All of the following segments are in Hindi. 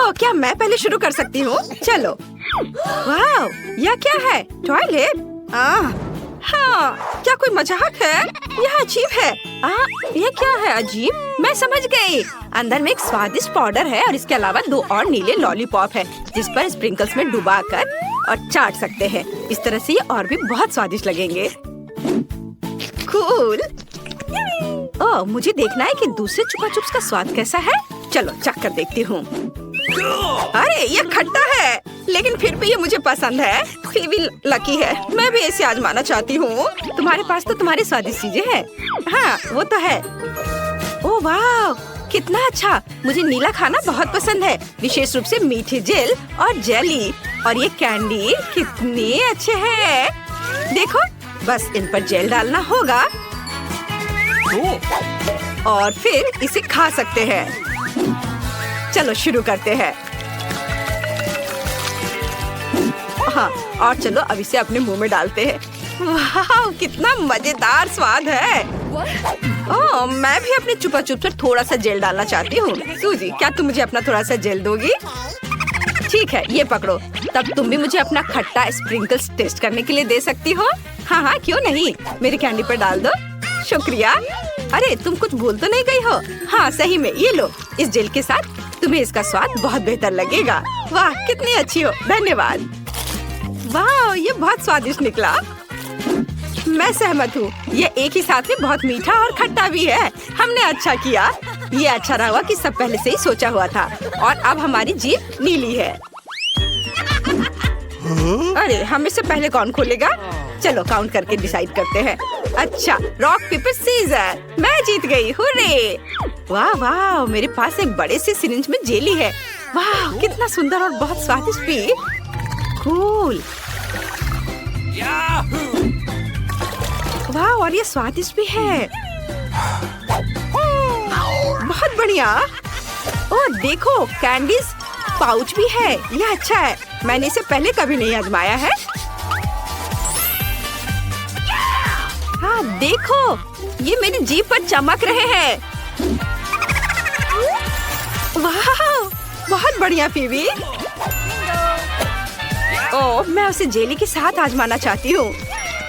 ओह, क्या मैं पहले शुरू कर सकती हूँ? चलो। वाह, यह क्या है? टॉयलेट? हाँ, क्या कोई मजाक है? यह अजीब है। यह क्या है अजीब? मैं समझ गई। अंदर में एक स्वादिष्ट पाउडर है और इसके अलावा 2 और नीले लॉलीपॉप है, जिस पर स्प्रिंकल्स में डुबाकर और चाट सकते हैं। इस तरह से ये और भी बहुत स्वादिष्ट लगेंगे। कूल। ओह, मुझे देखना है कि दूसरे चुपा चुप्स का स्वाद कैसा है। चलो चख कर देखती हूँ। अरे, ये खट्टा है, लेकिन फिर भी ये मुझे पसंद है। फीवी लकी है, मैं भी इसे आजमाना चाहती हूँ। तुम्हारे पास तो तुम्हारी स्वादिष्ट चीजें हैं। हाँ, वो तो है। ओह वाह, कितना अच्छा। मुझे नीला खाना बहुत पसंद है, विशेष रूप से मीठी जेल और जेली। और ये कैंडी कितने अच्छे हैं। देखो, बस इन पर जेल डालना होगा और फिर इसे खा सकते हैं। चलो शुरू करते हैं। हाँ, और चलो अब इसे अपने मुंह में डालते हैं। वाह, कितना मजेदार स्वाद है। ओह, मैं भी अपने चुपा चुप पर थोड़ा सा जेल डालना चाहती हूँ। सूजी, क्या तुम मुझे अपना थोड़ा सा जेल दोगी? ठीक है, ये पकड़ो। तब तुम भी मुझे अपना खट्टा स्प्रिंकल्स टेस्ट करने के लिए दे सकती हो। हाँ हाँ, क्यों नहीं। मेरी कैंडी पर डाल दो। शुक्रिया। अरे, तुम कुछ भूल तो नहीं गई हो? हाँ, सही में। ये लो, इस जेल के साथ तुम्हें इसका स्वाद बहुत बेहतर लगेगा। वाह, कितनी अच्छी हो। धन्यवाद। वाह, ये बहुत स्वादिष्ट निकला। मैं सहमत हूँ। ये एक ही साथ में बहुत मीठा और खट्टा भी है। हमने अच्छा किया। ये अच्छा रहा कि सब पहले से ही सोचा हुआ था। और अब हमारी जीभ नीली है। अरे, हम इससे पहले कौन खोलेगा? चलो काउंट करके डिसाइड करते हैं। अच्छा, रॉक पेपर सीजर। मैं जीत गई। हुर्रे! वाह वाह, मेरे पास एक बड़े से सिरिंज में जेली है। वाह, कितना सुंदर और बहुत स्वादिष्ट भी। कूल। वाह, और ये स्वादिष्ट भी है। बहुत बढ़िया। ओह देखो, कैंडीज पाउच भी है। यह अच्छा है। मैंने इसे पहले कभी नहीं आजमाया है। हाँ देखो, ये मेरी जीभ पर चमक रहे हैं। वाह, बहुत बढ़िया फीवी। ओह, मैं उसे जेली के साथ आजमाना चाहती हूँ।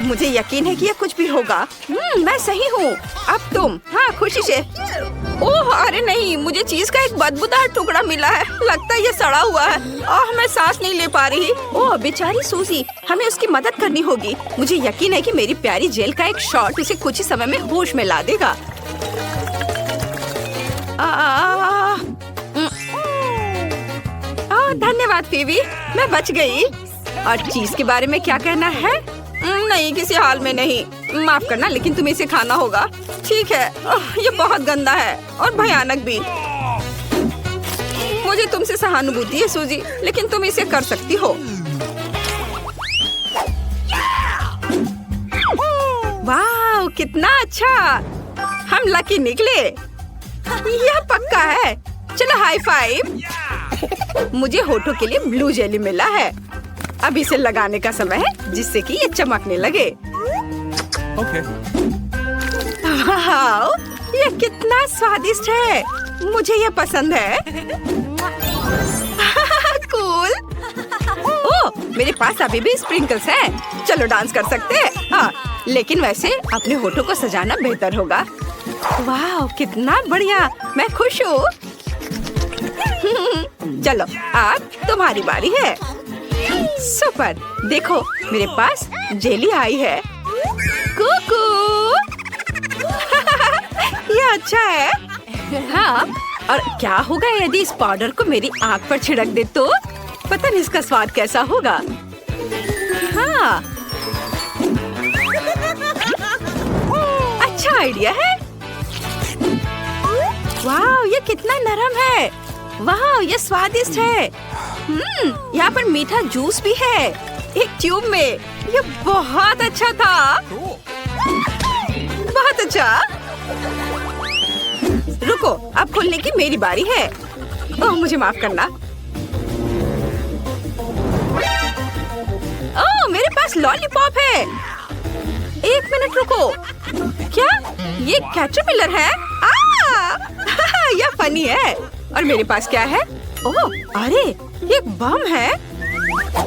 मुझे यकीन है कि यह कुछ भी होगा। मैं सही हूँ। अब तुम। हाँ, खुशी से। ओह अरे नहीं, मुझे चीज का एक बदबूदार टुकड़ा मिला है। लगता है ये सड़ा हुआ है। मैं सांस नहीं ले पा रही। ओह बेचारी सूजी, हमें उसकी मदद करनी होगी। मुझे यकीन है कि मेरी प्यारी जेल का एक शॉट उसे कुछ ही समय में होश में ला देगा। धन्यवाद फीवी, मैं बच गई। और चीज के बारे में क्या कहना है? नहीं, किसी हाल में नहीं। माफ करना, लेकिन तुम्हें इसे खाना होगा। ठीक है। ये बहुत गंदा है और भयानक भी। मुझे तुमसे सहानुभूति है सूजी, लेकिन तुम इसे कर सकती हो। वाह, कितना अच्छा। हम लकी निकले। यह पक्का है। चलो हाई फाइव। मुझे होठों के लिए ब्लू जेली मिला है। अब इसे लगाने का समय है, जिससे कि ये चमकने लगे। ओके। वाह, ये कितना स्वादिष्ट है। मुझे ये पसंद है। कूल। ओह, मेरे पास अभी भी स्प्रिंकल्स हैं। चलो डांस कर सकते हैं। हाँ, लेकिन वैसे अपने होठों को सजाना बेहतर होगा। वाह, कितना बढ़िया। मैं खुश हूँ। चलो, अब तुम्हारी बारी है। सुपर, देखो मेरे पास जेली आई है। कुकू। ये अच्छा है। हाँ, और क्या होगा यदि इस पाउडर को मेरी आँख पर छिड़क दे तो? पता नहीं इसका स्वाद कैसा होगा। हाँ, अच्छा आइडिया है। वाह, ये कितना नरम है। वाह, ये स्वादिष्ट है। यहाँ पर मीठा जूस भी है, एक ट्यूब में। ये बहुत अच्छा था। बहुत अच्छा। रुको, अब खोलने की मेरी बारी है। ओह, मुझे माफ करना। ओह, मेरे पास लॉलीपॉप है। एक मिनट रुको। क्या ये कैटरपिलर है? यह फनी है। और मेरे पास क्या है? ओह, अरे ये बम है।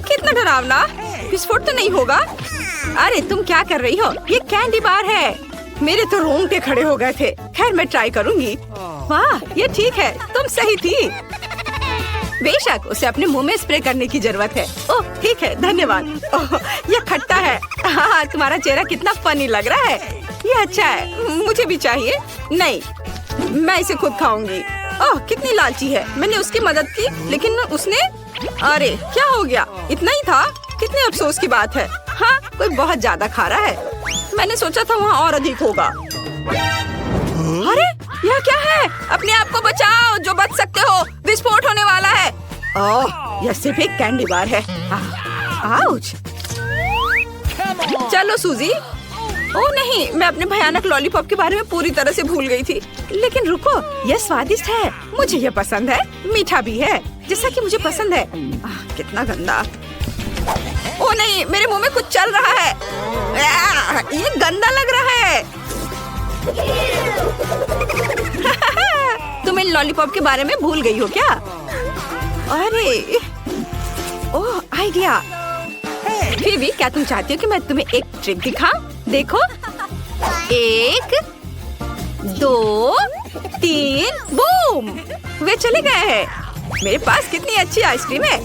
कितना डरावना। विस्फोट तो नहीं होगा? अरे तुम क्या कर रही हो? ये कैंडी बार है। मेरे तो रोंगटे खड़े हो गए थे। खैर मैं ट्राई करूंगी। वाह, ये ठीक है, तुम सही थी। बेशक उसे अपने मुंह में स्प्रे करने की जरूरत है। ओह ठीक है, धन्यवाद। ओह, ये खट्टा है। हाँ, तुम्हारा चेहरा कितना फनी लग रहा है। ये अच्छा है, मुझे भी चाहिए। नहीं, मैं इसे खुद खाऊंगी। ओह कितनी लालची है। मैंने उसकी मदद की लेकिन उसने, अरे क्या हो गया? इतना ही था? कितने अफसोस की बात है। हाँ, कोई बहुत ज्यादा खा रहा है। मैंने सोचा था वहाँ और अधिक होगा। अरे यह क्या है? अपने आप को बचाओ जो बच सकते हो, विस्फोट होने वाला है। ओह, यह सिर्फ एक कैंडी बार है। आउच। चलो सूजी। ओह नहीं, मैं अपने भयानक लॉलीपॉप के बारे में पूरी तरह से भूल गई थी। लेकिन रुको, यह स्वादिष्ट है। मुझे यह पसंद है। मीठा भी है, जैसा कि मुझे पसंद है। कितना गंदा। ओह नहीं, मेरे मुंह में कुछ चल रहा है। ये गंदा लग रहा है। तुम इन लॉलीपॉप के बारे में भूल गई हो क्या? अरे ओह, आइडिया। फिर भी क्या तुम चाहती हो कि मैं तुम्हें एक ट्रिक दिखाऊं? देखो, 1 2 3 बूम, वे चले गए हैं। मेरे पास कितनी अच्छी आइसक्रीम है।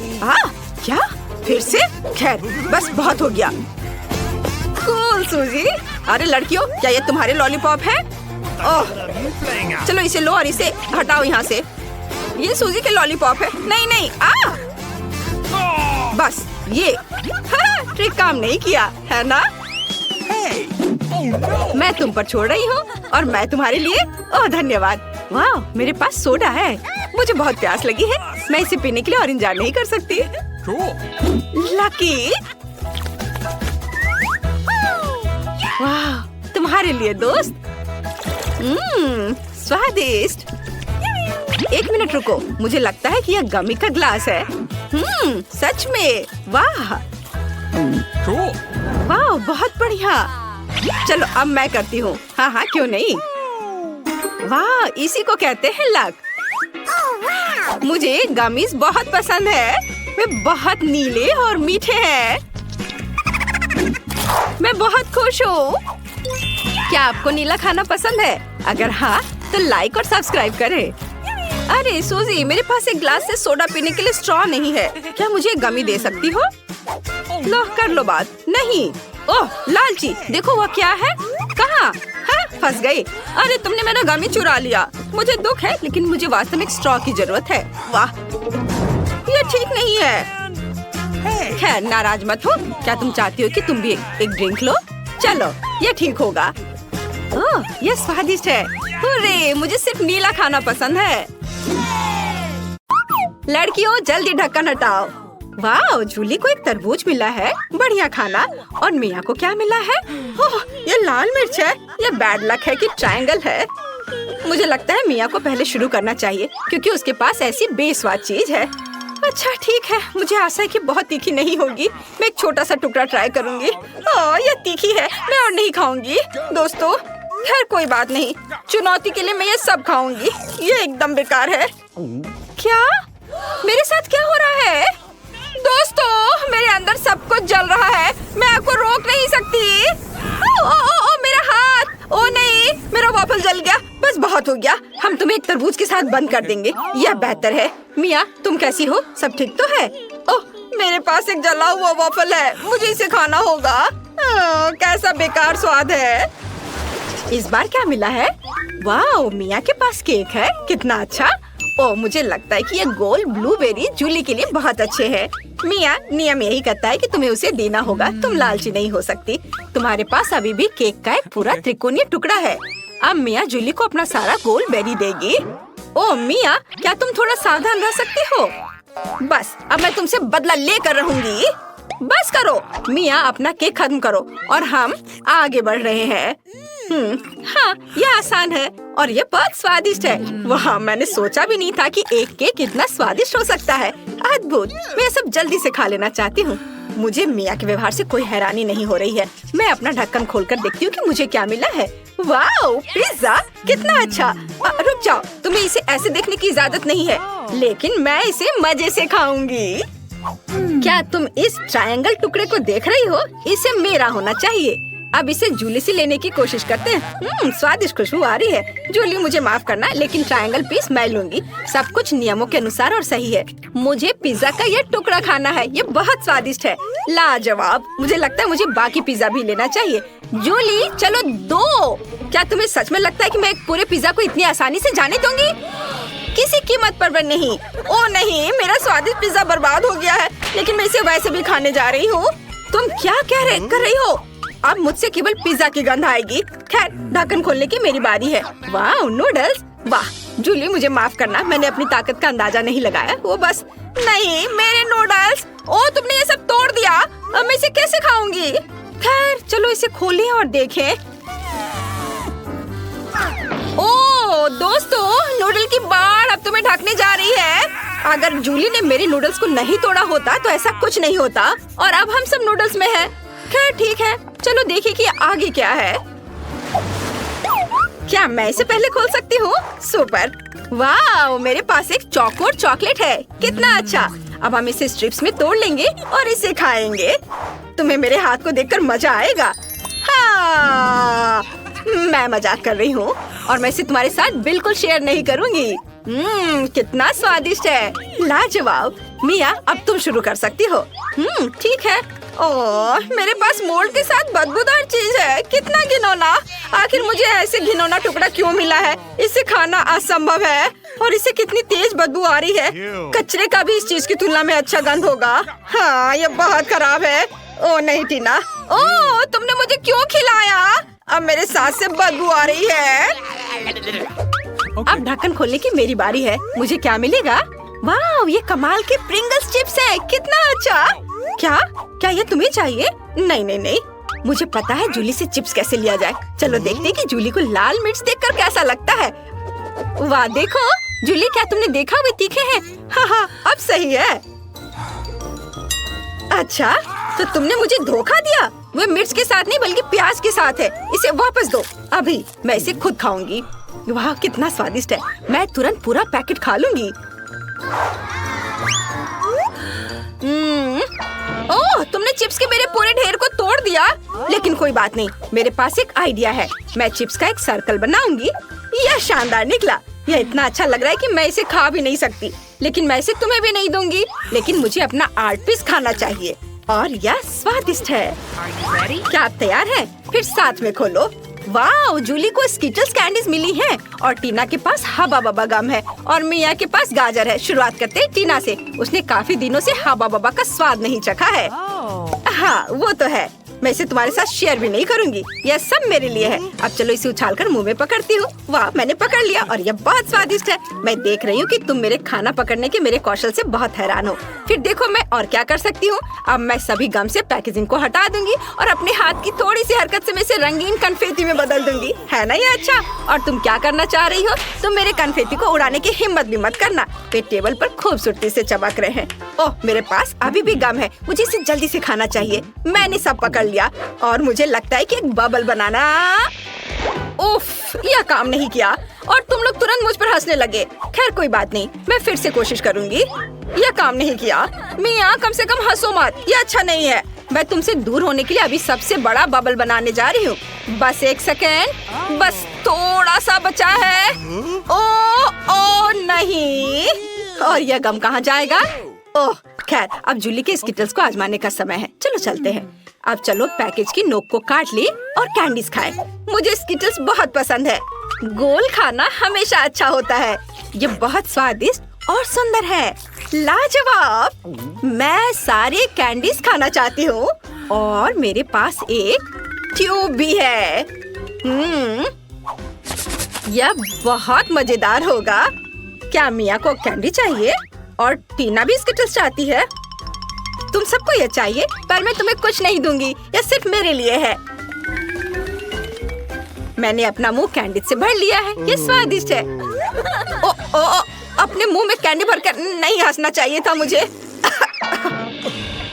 क्या? फिर से? खैर बस बहुत हो गया। कूल सूजी। अरे लड़कियों, क्या ये तुम्हारे लॉलीपॉप है? ओह, चलो इसे लो और इसे हटाओ यहाँ से। ये सूजी के लॉलीपॉप है। नहीं नहीं, बस ये। हाँ, ट्रिक काम नहीं किया है ना? मैं तुम पर छोड़ रही हूँ और मैं तुम्हारे लिए। ओह धन्यवाद। वाह, मेरे पास सोडा है। मुझे बहुत प्यास लगी है। मैं इसे पीने के लिए और इंतजार नहीं कर सकती। लकी। वाह, तुम्हारे लिए दोस्त। स्वादिष्ट। 1 मिनट रुको, मुझे लगता है कि यह गमी का ग्लास है। सच में। वाह वाह, बहुत बढ़िया। चलो अब मैं करती हूँ। हाँ हाँ, क्यों नहीं। वाह, इसी को कहते हैं लक। मुझे गमीज बहुत पसंद है। वे बहुत नीले और मीठे हैं। मैं बहुत खुश हूँ। क्या आपको नीला खाना पसंद है? अगर हाँ तो लाइक और सब्सक्राइब करें। अरे सूजी, मेरे पास एक ग्लास से सोडा पीने के लिए स्ट्रॉ नहीं है। क्या मुझे गमी दे सकती हो? लो कर लो बात। नहीं। ओह लालची, देखो वह क्या है। कहाँ? फंस गई। अरे तुमने मेरा गमी चुरा लिया। मुझे दुख है लेकिन मुझे वास्तव में एक स्ट्रॉ की जरूरत है। वाह, ये ठीक नहीं है। खैर नाराज मत हो। क्या तुम चाहती हो कि तुम भी एक ड्रिंक लो? चलो, ये ठीक होगा। ओह, ये स्वादिष्ट है। अरे मुझे सिर्फ नीला खाना पसंद है। लड़कियों जल्दी ढक्कन हटाओ। वाह, जूली को एक तरबूज मिला है। बढ़िया खाना। और मिया को क्या मिला है? ओह, ये लाल मिर्च है। ये बैड लक है कि ट्रायंगल है। मुझे लगता है मिया को पहले शुरू करना चाहिए क्योंकि उसके पास ऐसी बेस्वाद चीज है। अच्छा ठीक है, मुझे आशा है कि बहुत तीखी नहीं होगी। मैं एक छोटा सा टुकड़ा ट्राई करूंगी। ये तीखी है, मैं और नहीं खाऊंगी। दोस्तों खैर कोई बात नहीं, चुनौती के लिए मैं ये सब खाऊंगी। ये एकदम बेकार है। क्या मेरे साथ क्या हो रहा है? दोस्तों मेरे अंदर सब कुछ जल रहा है। मैं आपको रोक नहीं सकती। ओ, मेरा हाथ। ओ नहीं, मेरा वाफल जल गया। बस बहुत हो गया। हम तुम्हें एक तरबूज के साथ बंद कर देंगे। यह बेहतर है। मिया तुम कैसी हो? सब ठीक तो है? ओह, मेरे पास एक जला हुआ वाफल है। मुझे इसे खाना होगा। कैसा बेकार स्वाद है। इस बार क्या मिला है? वाह, मिया के पास केक है। कितना अच्छा। ओह, मुझे लगता है कि ये गोल ब्लूबेरी जूली के लिए बहुत अच्छे हैं। मिया, नियम यही कहता है कि तुम्हें उसे देना होगा। तुम लालची नहीं हो सकती। तुम्हारे पास अभी भी केक का एक पूरा त्रिकोणीय टुकड़ा है। अब मिया जूली को अपना सारा गोल बेरी देगी। ओह मिया, क्या तुम थोड़ा सावधान रह सकती हो? बस अब मैं तुमसे बदला लेकर रहूंगी। बस करो मिया, अपना केक खत्म करो और हम आगे बढ़ रहे हैं। हाँ, यह आसान है और ये बहुत स्वादिष्ट है। वाह, मैंने सोचा भी नहीं था कि एक केक इतना स्वादिष्ट हो सकता है। अद्भुत। मैं सब जल्दी से खा लेना चाहती हूँ। मुझे मिया के व्यवहार से कोई हैरानी नहीं हो रही है। मैं अपना ढक्कन खोलकर देखती हूँ कि मुझे क्या मिला है। वाओ, पिज्जा कितना अच्छा। रुक जाओ, तुम्हें इसे ऐसे देखने की इजाजत नहीं है, लेकिन मैं इसे मजे से खाऊंगी। क्या तुम इस ट्रायंगल टुकड़े को देख रही हो? इसे मेरा होना चाहिए। अब इसे जूली से लेने की कोशिश करते हैं। स्वादिष्ट खुशबू आ रही है। जूली, मुझे माफ करना, लेकिन ट्रायंगल पीस मैं लूंगी। सब कुछ नियमों के अनुसार और सही है। मुझे पिज्जा का ये टुकड़ा खाना है। ये बहुत स्वादिष्ट है, लाजवाब। मुझे लगता है मुझे बाकी पिज्जा भी लेना चाहिए। जूली, चलो दो। क्या तुम्हें सच में लगता है कि मैं एक पूरे पिज्जा को इतनी आसानी से जाने दूंगी? किसी कीमत पर नहीं। ओ नहीं, मेरा स्वादिष्ट पिज्जा बर्बाद हो गया है, लेकिन मैं इसे वैसे भी खाने जा रही हूँ। तुम क्या कर रही हो? अब मुझसे केवल पिज्जा की गंध आएगी। खैर, ढक्कन खोलने की मेरी बारी है। वाह, नूडल्स, वाह। जूली, मुझे माफ करना, मैंने अपनी ताकत का अंदाजा नहीं लगाया। वो बस नहीं, मेरे नूडल्स। ओ, तुमने ये सब तोड़ दिया। अब मैं इसे कैसे खाऊंगी? खैर, चलो इसे खोलें और देखें। ओ दोस्तों, नूडल की बाढ़ अब तुम्हें ढकने जा रही है। अगर जूली ने मेरे नूडल्स को नहीं तोड़ा होता तो ऐसा कुछ नहीं होता, और अब हम सब नूडल्स में हैं। खैर ठीक है, चलो देखें कि आगे क्या है। क्या मैं इसे पहले खोल सकती हूँ? सुपर। वाह, मेरे पास एक चौकोर चॉकलेट है। कितना अच्छा। अब हम इसे स्ट्रिप्स में तोड़ लेंगे और इसे खाएंगे। तुम्हें मेरे हाथ को देखकर मजा आएगा। हाँ, मैं मजाक कर रही हूँ और मैं इसे तुम्हारे साथ बिल्कुल शेयर नहीं करूँगी। कितना स्वादिष्ट है, लाजवाब। मिया, अब तुम शुरू कर सकती हो। ठीक है। ओह, मेरे पास मोल्ड के साथ बदबूदार चीज है। कितना घिनौना। आखिर मुझे ऐसे घिनौना टुकड़ा क्यों मिला है? इसे खाना असंभव है, और इसे कितनी तेज बदबू आ रही है। कचरे का भी इस चीज की तुलना में अच्छा गंध होगा। हाँ, ये बहुत खराब है। ओह नहीं टीना, ओह तुमने मुझे क्यों खिलाया? अब मेरे सांस से बदबू आ रही है। अब ढक्कन खोलने की मेरी बारी है। मुझे क्या मिलेगा? वाह, ये कमाल के प्रिंगल्स चिप्स है। कितना अच्छा। क्या ये तुम्हें चाहिए? नहीं नहीं नहीं, मुझे पता है जूली से चिप्स कैसे लिया जाए। चलो देखते हैं कि जूली को लाल मिर्च देखकर कैसा लगता है। वाह देखो जूली, क्या तुमने देखा वे तीखे हैं? हाँ, अब सही है। अच्छा, तो तुमने मुझे धोखा दिया। वो मिर्च के साथ नहीं बल्कि प्याज के साथ है। इसे वापस दो। अभी मैं इसे खुद खाऊंगी। वाह, कितना स्वादिष्ट है। मैं तुरंत पूरा पैकेट खा लूंगी। ओह, तुमने चिप्स के मेरे पूरे ढेर को तोड़ दिया। लेकिन कोई बात नहीं, मेरे पास एक आइडिया है। मैं चिप्स का एक सर्कल बनाऊंगी। यह शानदार निकला। यह इतना अच्छा लग रहा है कि मैं इसे खा भी नहीं सकती, लेकिन मैं इसे तुम्हें भी नहीं दूंगी। लेकिन मुझे अपना 8 पीस खाना चाहिए, और यह स्वादिष्ट है। क्या आप तैयार हैं? फिर साथ में खोलो। वाह, जूली को स्किटल्स कैंडीज मिली हैं, और टीना के पास हबा बबा गम है, और मिया के पास गाजर है। शुरुआत करते हैं टीना से। उसने काफी दिनों से हबा बबा का स्वाद नहीं चखा है। हाँ, वो तो है। मैं इसे तुम्हारे साथ शेयर भी नहीं करूंगी। यह सब मेरे लिए है। अब चलो इसे उछालकर मुंह में पकड़ती हूँ। वाह, मैंने पकड़ लिया, और यह बहुत स्वादिष्ट है। मैं देख रही हूँ कि तुम मेरे खाना पकड़ने के मेरे कौशल से बहुत हैरान हो। फिर देखो मैं और क्या कर सकती हूँ। अब मैं सभी गम से पैकेजिंग को हटा दूंगी, और अपने हाथ की थोड़ी सी हरकत से मैं इसे रंगीन कन्फेटी में बदल दूंगी। है ना ये अच्छा? और तुम क्या करना चाह रही हो? तुम मेरे कन्फेटी को उड़ाने की हिम्मत भी मत करना। वे टेबल पर खूबसूरती से चमक रहे हैं। ओह, मेरे पास अभी भी गम है। मुझे इसे जल्दी से खाना चाहिए। मैंने सब पकड़ लिया, और मुझे लगता है कि एक बबल बनाना। उफ, यह काम नहीं किया, और तुम लोग तुरंत मुझ पर हंसने लगे। खैर कोई बात नहीं, मैं फिर से कोशिश करूंगी। यह काम नहीं किया। मिया, कम से कम हंसो मत, यह अच्छा नहीं है। मैं तुमसे दूर होने के लिए अभी सबसे बड़ा बबल बनाने जा रही हूँ। बस एक सेकेंड, बस थोड़ा सा बचा है। ओ नहीं, और यह गम कहाँ जाएगा? ओह खैर, अब जूली के स्किटल्स को आजमाने का समय है। चलो चलते हैं। अब चलो पैकेज की नोक को काट ले और कैंडीज खाएं। मुझे स्किटल्स बहुत पसंद है। गोल खाना हमेशा अच्छा होता है। ये बहुत स्वादिष्ट और सुंदर है। लाजवाब। मैं सारे कैंडीज खाना चाहती हूँ, और मेरे पास एक ट्यूब भी है। यह बहुत मजेदार होगा। क्या मिया को कैंडी चाहिए? और टीना भी स्किटल्स चाहती है। तुम सबको यह चाहिए, पर मैं तुम्हें कुछ नहीं दूंगी। यह सिर्फ मेरे लिए है। मैंने अपना मुंह कैंडी से भर लिया है। ये स्वादिष्ट है। अपने मुंह में कैंडी भरकर नहीं हंसना चाहिए था मुझे।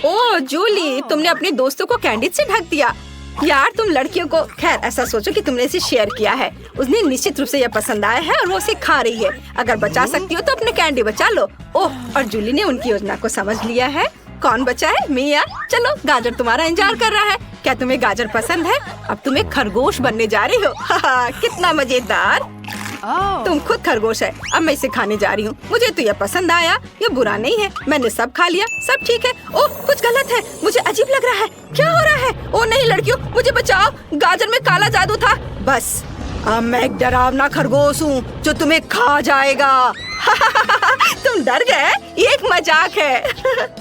ओह जूली, तुमने अपने दोस्तों को कैंडी से ढक दिया। यार तुम लड़कियों को, खैर ऐसा सोचो कि तुमने इसे शेयर किया है। उसने निश्चित रूप से यह पसंद आया है और वो उसे खा रही है। अगर बचा सकती हो तो अपने कैंडी बचा लो। ओह, और जूली ने उनकी योजना को समझ लिया है। कौन बचा है? मिया। चलो, गाजर तुम्हारा इंतजार कर रहा है। क्या तुम्हें गाजर पसंद है? अब तुम एक खरगोश बनने जा रही हो। कितना मजेदार। तुम खुद खरगोश है। अब मैं इसे खाने जा रही हूँ। मुझे तो यह पसंद आया। ये बुरा नहीं है, मैंने सब खा लिया, सब ठीक है। ओह, कुछ गलत है, मुझे अजीब लग रहा है। क्या हो रहा है? ओह नहीं लड़कियों, मुझे बचाओ, गाजर में काला जादू था। बस अब मैं एक डरावना खरगोश हूँ जो तुम्हें खा जाएगा। तुम डर गए? ये एक मजाक है।